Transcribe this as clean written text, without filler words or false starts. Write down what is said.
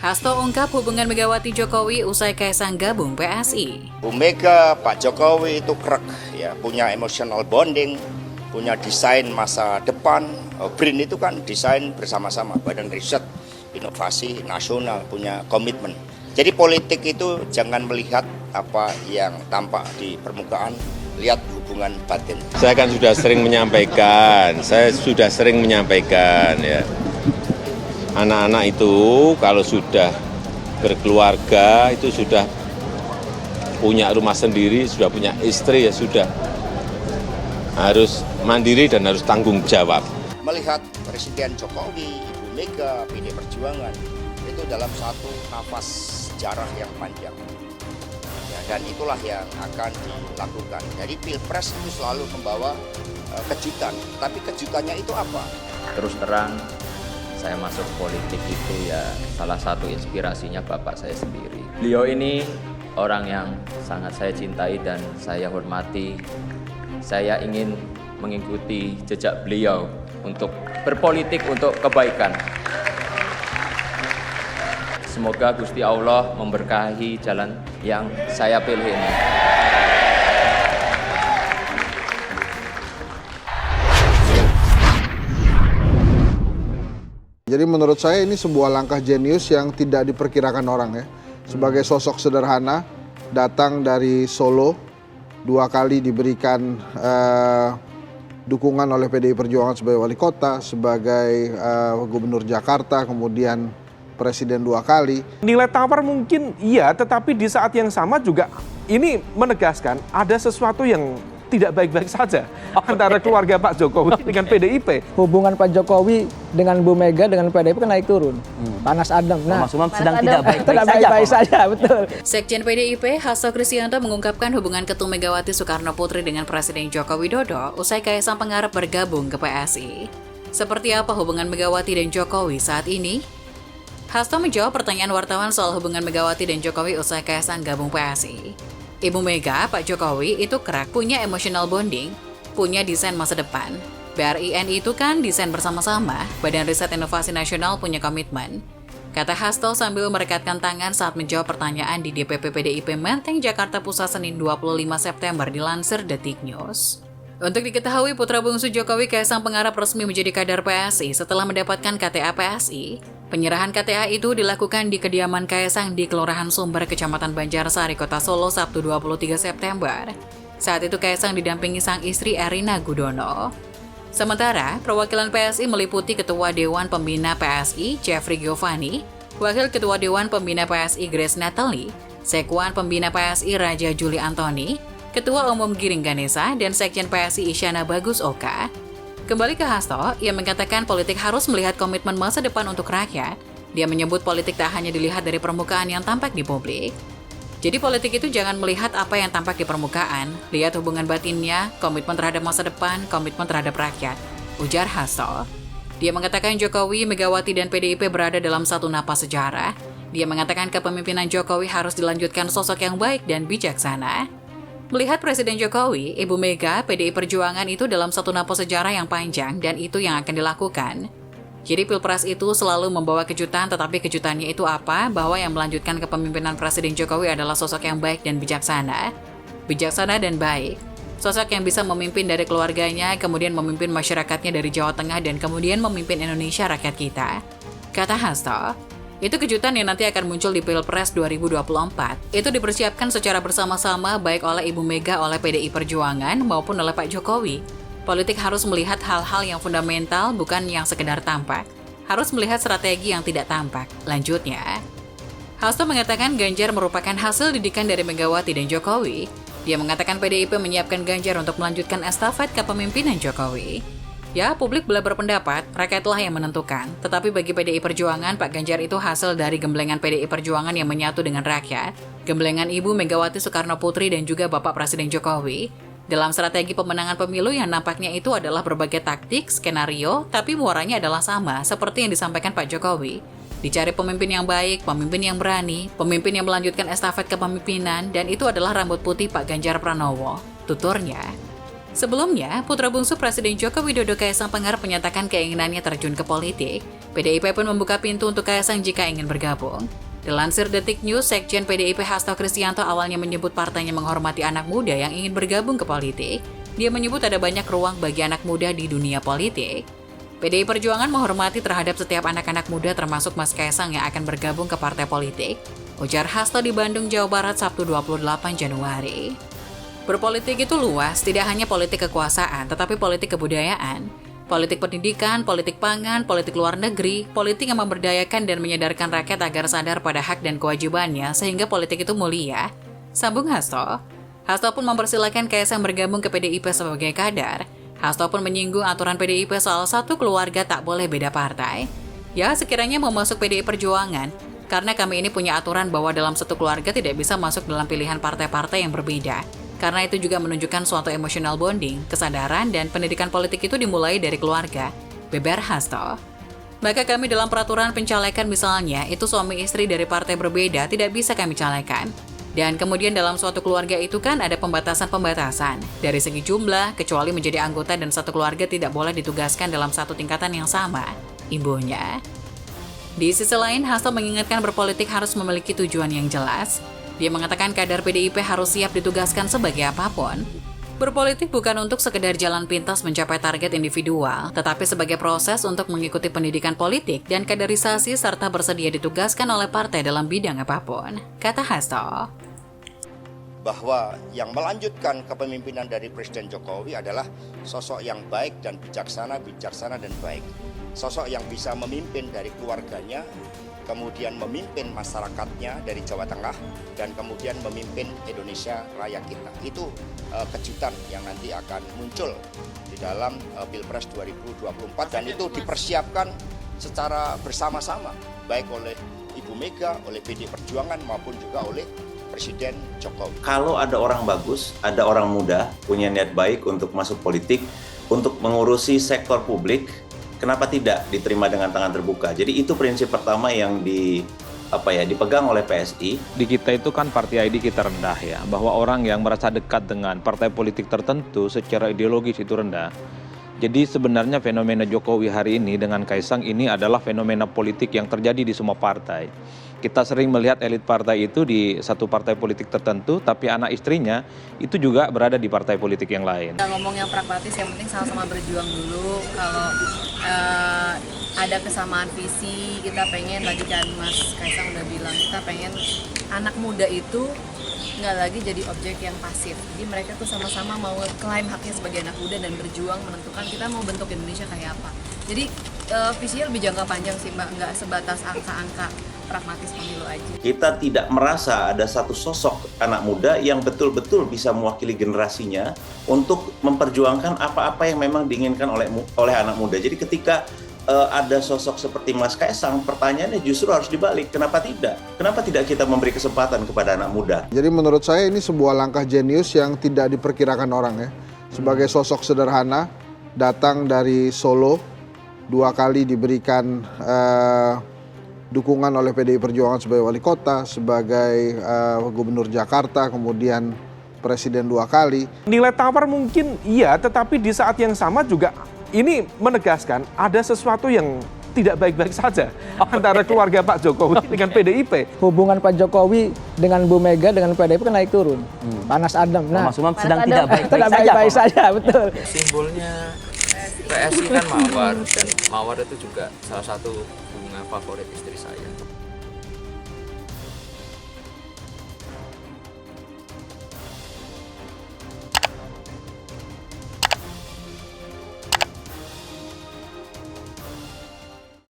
Hasto ungkap hubungan Megawati Jokowi usai Kaisang gabung PSI. Bu Mega, Pak Jokowi itu krek, ya, punya emotional bonding, punya desain masa depan. BRIN itu kan desain bersama-sama, Badan Riset Inovasi Nasional, punya komitmen. Jadi politik itu jangan melihat apa yang tampak di permukaan, lihat hubungan batin. Saya kan sudah sering menyampaikan, ya. Anak-anak itu kalau sudah berkeluarga, itu sudah punya rumah sendiri, sudah punya istri, ya sudah harus mandiri dan harus tanggung jawab. Melihat Presiden Jokowi, Ibu Mega, PD Perjuangan, itu dalam satu nafas sejarah yang panjang. Ya, dan itulah yang akan dilakukan. Jadi Pilpres itu selalu membawa kejutan, tapi kejutannya itu apa? Terus terang, saya masuk politik itu ya salah satu inspirasinya bapak saya sendiri. Beliau ini orang yang sangat saya cintai dan saya hormati. Saya ingin mengikuti jejak beliau untuk berpolitik untuk kebaikan. Semoga Gusti Allah memberkahi jalan yang saya pilih ini. Jadi menurut saya ini sebuah langkah jenius yang tidak diperkirakan orang ya. Sebagai sosok sederhana, datang dari Solo, 2 kali diberikan dukungan oleh PDI Perjuangan sebagai wali kota, sebagai gubernur Jakarta, kemudian presiden 2 kali. Nilai tawar mungkin iya, tetapi di saat yang sama juga ini menegaskan ada sesuatu yang tidak baik-baik saja antara keluarga Pak Jokowi dengan PDIP. Hubungan Pak Jokowi dengan Bu Mega dengan PDIP kan naik turun. Panas adem. Nah, Mas Umam sedang tidak baik-baik saja, betul. Sekjen PDIP, Hasto Kristianto mengungkapkan hubungan Ketum Megawati Soekarno Putri dengan Presiden Joko Widodo usai Kaisang Pangarep bergabung ke PSI. Seperti apa hubungan Megawati dan Jokowi saat ini? Hasto menjawab pertanyaan wartawan soal hubungan Megawati dan Jokowi usai Kaisang gabung PSI. Ibu Mega, Pak Jokowi itu kerap punya emotional bonding, punya desain masa depan. BRIN itu kan desain bersama-sama, Badan Riset Inovasi Nasional punya komitmen. Kata Hasto sambil merekatkan tangan saat menjawab pertanyaan di DPP PDIP Menteng, Jakarta Pusat Senin 25 September dilansir Detik News. Untuk diketahui, putra bungsu Jokowi Kaisang Pangarep resmi menjadi kader PSI setelah mendapatkan KTA PSI. Penyerahan KTA itu dilakukan di kediaman Kaisang di Kelurahan Sumber, Kecamatan Banjarsari, Kota Solo, Sabtu 23 September. Saat itu Kaisang didampingi sang istri Erina Gudono. Sementara, perwakilan PSI meliputi Ketua Dewan Pembina PSI Jeffrey Giovanni, Wakil Ketua Dewan Pembina PSI Grace Natalie, Sekwan Pembina PSI Raja Juli Antoni, Ketua Umum Giring Ganesa, dan Sekjen PSI Isyana Bagus Oka. Kembali ke Hasto, ia mengatakan politik harus melihat komitmen masa depan untuk rakyat. Dia menyebut politik tak hanya dilihat dari permukaan yang tampak di publik. Jadi politik itu jangan melihat apa yang tampak di permukaan, lihat hubungan batinnya, komitmen terhadap masa depan, komitmen terhadap rakyat, ujar Hasto. Dia mengatakan Jokowi, Megawati, dan PDIP berada dalam satu napas sejarah. Dia mengatakan kepemimpinan Jokowi harus dilanjutkan sosok yang baik dan bijaksana. Melihat Presiden Jokowi, Ibu Mega, PDI Perjuangan itu dalam satu napas sejarah yang panjang dan itu yang akan dilakukan. Jadi Pilpres itu selalu membawa kejutan, tetapi kejutannya itu apa? Bahwa yang melanjutkan kepemimpinan Presiden Jokowi adalah sosok yang baik dan bijaksana. Bijaksana dan baik. Sosok yang bisa memimpin dari keluarganya, kemudian memimpin masyarakatnya dari Jawa Tengah, dan kemudian memimpin Indonesia rakyat kita. Kata Hasto. Itu kejutan yang nanti akan muncul di Pilpres 2024. Itu dipersiapkan secara bersama-sama baik oleh Ibu Mega, oleh PDI Perjuangan, maupun oleh Pak Jokowi. Politik harus melihat hal-hal yang fundamental, bukan yang sekedar tampak. Harus melihat strategi yang tidak tampak. Lanjutnya, Hasto mengatakan Ganjar merupakan hasil didikan dari Megawati dan Jokowi. Dia mengatakan PDIP menyiapkan Ganjar untuk melanjutkan estafet kepemimpinan Jokowi. Ya, publik boleh berpendapat, rakyatlah yang menentukan. Tetapi bagi PDI Perjuangan, Pak Ganjar itu hasil dari gemblengan PDI Perjuangan yang menyatu dengan rakyat, gemblengan Ibu Megawati Soekarno Putri dan juga Bapak Presiden Jokowi, dalam strategi pemenangan pemilu yang nampaknya itu adalah berbagai taktik, skenario, tapi muaranya adalah sama, seperti yang disampaikan Pak Jokowi. Dicari pemimpin yang baik, pemimpin yang berani, pemimpin yang melanjutkan estafet kepemimpinan, dan itu adalah rambut putih Pak Ganjar Pranowo, tuturnya. Sebelumnya, putra bungsu Presiden Joko Widodo Kaisang Pangarep menyatakan keinginannya terjun ke politik. PDIP pun membuka pintu untuk Kaisang jika ingin bergabung. Dilansir Detik News, Sekjen PDIP Hasto Kristianto awalnya menyebut partainya menghormati anak muda yang ingin bergabung ke politik. Dia menyebut ada banyak ruang bagi anak muda di dunia politik. PDI Perjuangan menghormati terhadap setiap anak-anak muda termasuk Mas Kaisang yang akan bergabung ke partai politik, ujar Hasto di Bandung, Jawa Barat, Sabtu 28 Januari. Berpolitik itu luas, tidak hanya politik kekuasaan, tetapi politik kebudayaan, politik pendidikan, politik pangan, politik luar negeri, politik yang memberdayakan dan menyadarkan rakyat agar sadar pada hak dan kewajibannya sehingga politik itu mulia. Sambung Hasto. Hasto pun mempersilahkan Kaisang bergabung ke PDIP sebagai kader. Hasto pun menyinggung aturan PDIP soal satu keluarga tak boleh beda partai. Ya, sekiranya mau masuk PDI Perjuangan, karena kami ini punya aturan bahwa dalam satu keluarga tidak bisa masuk dalam pilihan partai-partai yang berbeda. Karena itu juga menunjukkan suatu emotional bonding, kesadaran, dan pendidikan politik itu dimulai dari keluarga, beber Hasto. Maka kami dalam peraturan pencalekan misalnya, itu suami istri dari partai berbeda tidak bisa kami calekan. Dan kemudian dalam suatu keluarga itu kan ada pembatasan-pembatasan. Dari segi jumlah, kecuali menjadi anggota dan satu keluarga tidak boleh ditugaskan dalam satu tingkatan yang sama, imbuhnya. Di sisi lain, Hasto mengingatkan berpolitik harus memiliki tujuan yang jelas. Dia mengatakan kader PDIP harus siap ditugaskan sebagai apapun. Berpolitik bukan untuk sekedar jalan pintas mencapai target individual, tetapi sebagai proses untuk mengikuti pendidikan politik dan kaderisasi serta bersedia ditugaskan oleh partai dalam bidang apapun, kata Hasto. Bahwa yang melanjutkan kepemimpinan dari Presiden Jokowi adalah sosok yang baik dan bijaksana dan baik. Sosok yang bisa memimpin dari keluarganya, kemudian memimpin masyarakatnya dari Jawa Tengah, dan kemudian memimpin Indonesia Raya kita. Itu kejutan yang nanti akan muncul di dalam Pilpres 2024, dan itu dipersiapkan secara bersama-sama, baik oleh Ibu Mega, oleh PDI Perjuangan, maupun juga oleh Presiden Jokowi. Kalau ada orang bagus, ada orang muda, punya niat baik untuk masuk politik, untuk mengurusi sektor publik, kenapa tidak diterima dengan tangan terbuka? Jadi itu prinsip pertama yang dipegang oleh PSI. Di kita itu kan party ID kita rendah ya, bahwa orang yang merasa dekat dengan partai politik tertentu secara ideologis itu rendah. Jadi sebenarnya fenomena Jokowi hari ini dengan Kaisang ini adalah fenomena politik yang terjadi di semua partai. Kita sering melihat elit partai itu di satu partai politik tertentu, tapi anak istrinya itu juga berada di partai politik yang lain. Kita ngomong yang pragmatis, yang penting sama-sama berjuang dulu. Kalau ada kesamaan visi, kita pengen, tadi kan Mas Kaisang udah bilang, kita pengen anak muda itu nggak lagi jadi objek yang pasif. Jadi mereka tuh sama-sama mau klaim haknya sebagai anak muda dan berjuang menentukan kita mau bentuk Indonesia kayak apa. Jadi visinya lebih jangka panjang sih Mbak, nggak sebatas angka-angka pragmatis pemilu aja. Kita tidak merasa ada satu sosok anak muda yang betul-betul bisa mewakili generasinya untuk memperjuangkan apa-apa yang memang diinginkan oleh anak muda. Jadi ketika ada sosok seperti Mas Kaisang, pertanyaannya justru harus dibalik. Kenapa tidak? Kenapa tidak kita memberi kesempatan kepada anak muda? Jadi menurut saya ini sebuah langkah jenius yang tidak diperkirakan orang ya. Sebagai sosok sederhana, datang dari Solo, 2 kali diberikan dukungan oleh PDI Perjuangan sebagai wali kota, sebagai gubernur Jakarta, kemudian presiden 2 kali. Nilai tawar mungkin iya, tetapi di saat yang sama juga ini menegaskan ada sesuatu yang tidak baik-baik saja antara keluarga Pak Jokowi dengan PDIP. Hubungan Pak Jokowi dengan Bu Mega dengan PDIP kan naik turun, panas adem. Nah, Mas Umam sedang tidak baik-baik saja, betul. Simbolnya PSI kan mawar, dan mawar itu juga salah satu bunga favorit istri saya.